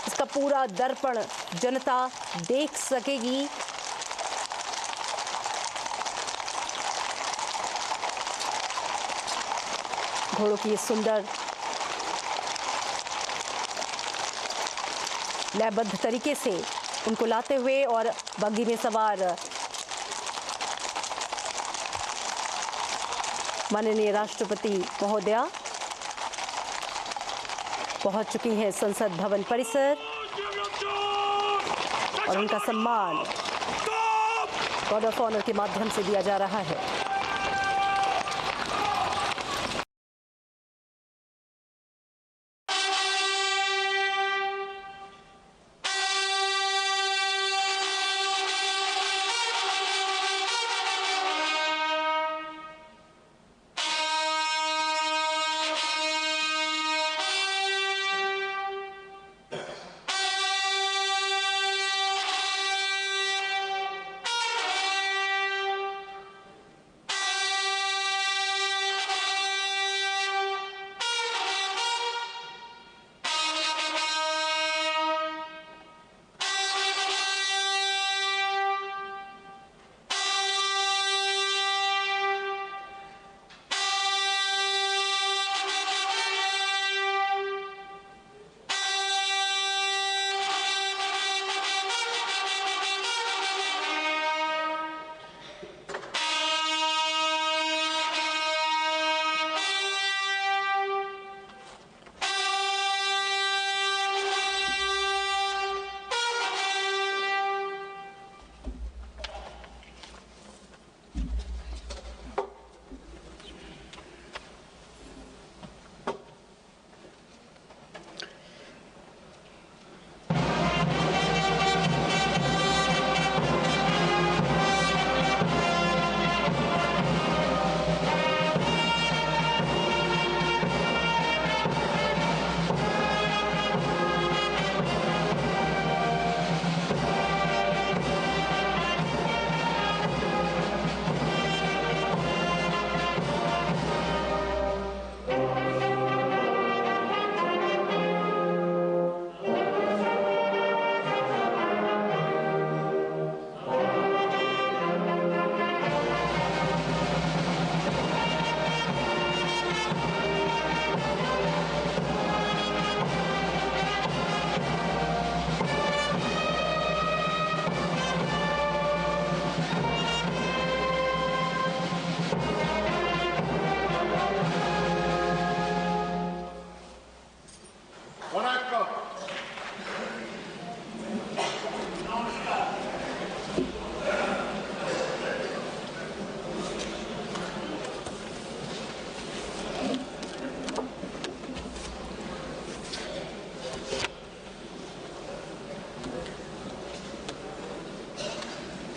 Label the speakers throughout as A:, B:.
A: इसका पूरा दर्पण जनता देख सकेगी। घोड़ों की सुंदर लयबद्ध तरीके से उनको लाते हुए और बग्घी में सवार माननीय राष्ट्रपति महोदया पहुंच चुकी हैं संसद भवन परिसर और उनका सम्मान गार्ड ऑफ ऑनर के माध्यम से दिया जा रहा है।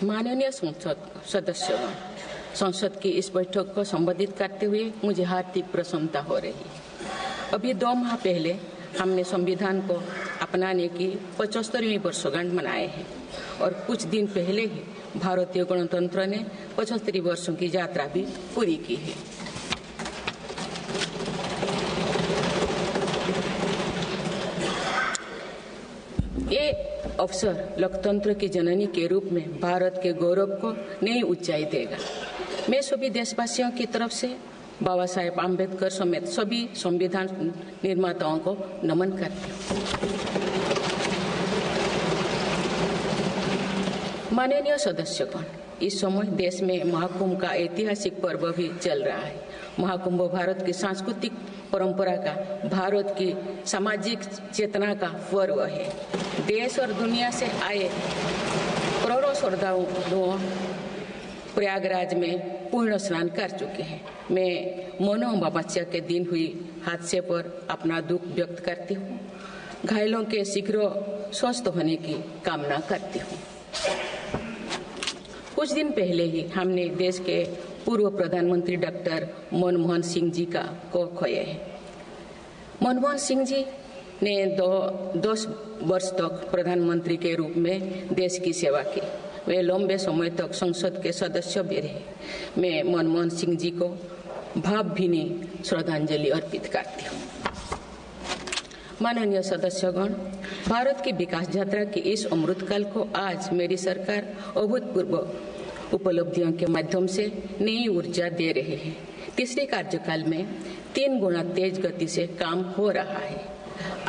B: माननीय सदस्यगण, संसद की इस बैठक को संबोधित करते हुए मुझे हार्दिक प्रसन्नता हो रही है। अभी 2 माह पहले हमने संविधान को अपनाने की 75वीं वर्षगांठ मनाए हैं और कुछ दिन पहले ही भारतीय गणतंत्र ने 75 वर्षों की यात्रा भी पूरी की है। ये अवसर लोकतंत्र की जननी के रूप में भारत के गौरव को नई ऊंचाई देगा। मैं सभी देशवासियों की तरफ से बाबा साहेब आम्बेडकर समेत सभी संविधान निर्माताओं को नमन करती हूँ। माननीय सदस्यगण, इस समय देश में महाकुंभ का ऐतिहासिक पर्व भी चल रहा है। महाकुंभ भारत की सांस्कृतिक परंपरा का, भारत की सामाजिक चेतना का पर्व है। देश और दुनिया से आए करोड़ों श्रद्धालु प्रयागराज में पूर्ण स्नान कर चुके हैं। मैं मनो अमावस्या के दिन हुई हादसे पर अपना दुख व्यक्त करती हूँ। घायलों के शीघ्र स्वस्थ होने की कामना करती हूँ। कुछ दिन पहले ही हमने देश के पूर्व प्रधानमंत्री डॉक्टर मनमोहन सिंह जी को खोए हैं। मनमोहन सिंह जी ने 10 वर्ष तक प्रधानमंत्री के रूप में देश की सेवा की। वे लंबे समय तक संसद के सदस्य भी रहे। मैं मनमोहन सिंह जी को भावभीनी श्रद्धांजलि अर्पित करती हूँ। माननीय सदस्यगण, भारत की विकास यात्रा की इस अमृतकाल को आज मेरी सरकार अभूतपूर्व उपलब्धियों के माध्यम से नई ऊर्जा दे रही है। तीसरे कार्यकाल में 3 गुना तेज गति से काम हो रहा है।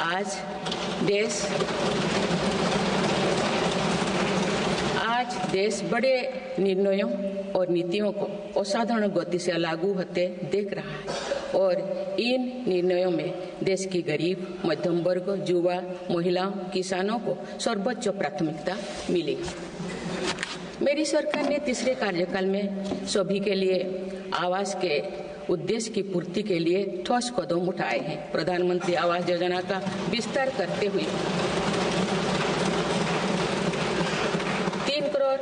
B: आज देश बड़े निर्णयों और नीतियों को असाधारण गति से लागू होते देख रहा है और इन निर्णयों में देश की गरीब, मध्यम वर्ग, युवा, महिलाओं, किसानों को सर्वोच्च प्राथमिकता मिली। मेरी सरकार ने तीसरे कार्यकाल में सभी के लिए आवास के उद्देश्य की पूर्ति के लिए ठोस कदम उठाए हैं। प्रधानमंत्री आवास योजना का विस्तार करते हुए 3 करोड़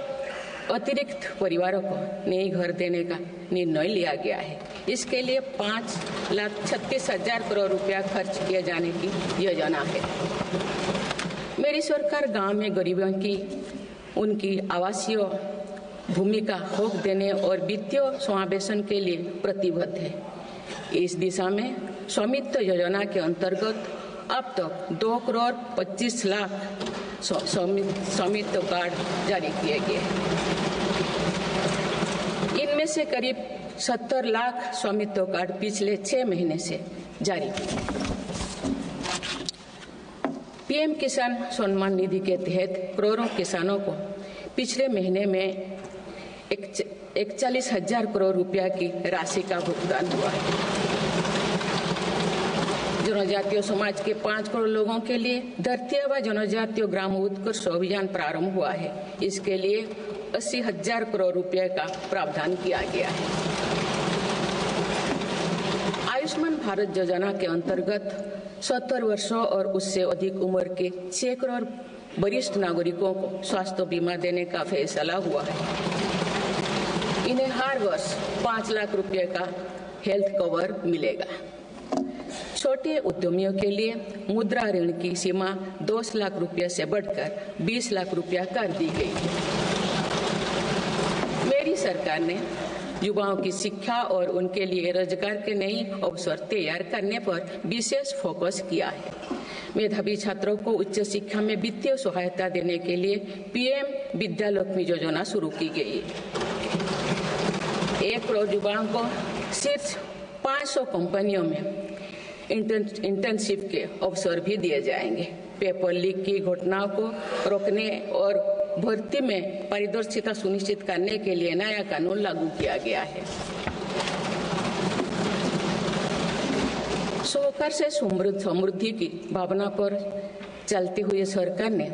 B: अतिरिक्त परिवारों को नए घर देने का निर्णय लिया गया है। इसके लिए 5,36,000 करोड़ रुपया खर्च किए जाने की योजना है। मेरी सरकार गांव में गरीबों की उनकी आवासीय भूमि का हक देने और वित्तीय समावेशन के लिए प्रतिबद्ध है। इस दिशा में स्वामित्व योजना के अंतर्गत अब तक 2 करोड़ 25 लाख स्वामित्व कार्ड जारी किए गए। इनमें से करीब 70 लाख स्वामित्व कार्ड पिछले 6 महीने से जारी किए। पीएम किसान सम्मान निधि के तहत करोड़ों किसानों को पिछले महीने में 41,000 करोड़ रुपया की राशि का भुगतान हुआ है। जनजातीय समाज के 5 करोड़ लोगों के लिए धरती व जनजातीय ग्राम उत्कर्ष अभियान प्रारंभ हुआ है। इसके लिए 80,000 करोड़ रुपये का प्रावधान किया गया है। आयुष्मान भारत योजना के अंतर्गत 70 वर्षों और उससे अधिक उम्र के 6 करोड़ वरिष्ठ नागरिकों को स्वास्थ्य बीमा देने का फैसला हुआ है। इन्हें हर वर्ष 5 लाख रुपए का हेल्थ कवर मिलेगा। छोटे उद्यमियों के लिए मुद्रा ऋण की सीमा 10 लाख रुपए से बढ़कर 20 लाख रुपया कर दी गई है। मेरी सरकार ने युवाओं की शिक्षा और उनके लिए रोजगार के नए अवसर तैयार करने पर विशेष फोकस किया है। मेधावी छात्रों को उच्च शिक्षा में वित्तीय सहायता देने के लिए पीएम विद्यालक्ष्मी योजना शुरू की गई है। 1 करोड़ युवाओं को शीर्ष 500 कंपनियों में इंटर्नशिप के अवसर भी दिए जाएंगे। पेपर लीक की घटनाओं को रोकने और भर्ती में पारदर्शिता सुनिश्चित करने के लिए नया कानून लागू किया गया है। सहकार से समृद्धि की भावना पर चलते हुए सरकार ने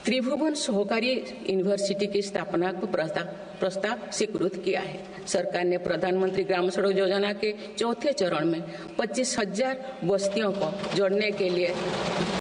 B: त्रिभुवन सहकारी यूनिवर्सिटी की स्थापना को प्रस्ताव स्वीकृत किया है। सरकार ने प्रधानमंत्री ग्राम सड़क योजना के 4थे चरण में 25,000 बस्तियों को जोड़ने के लिए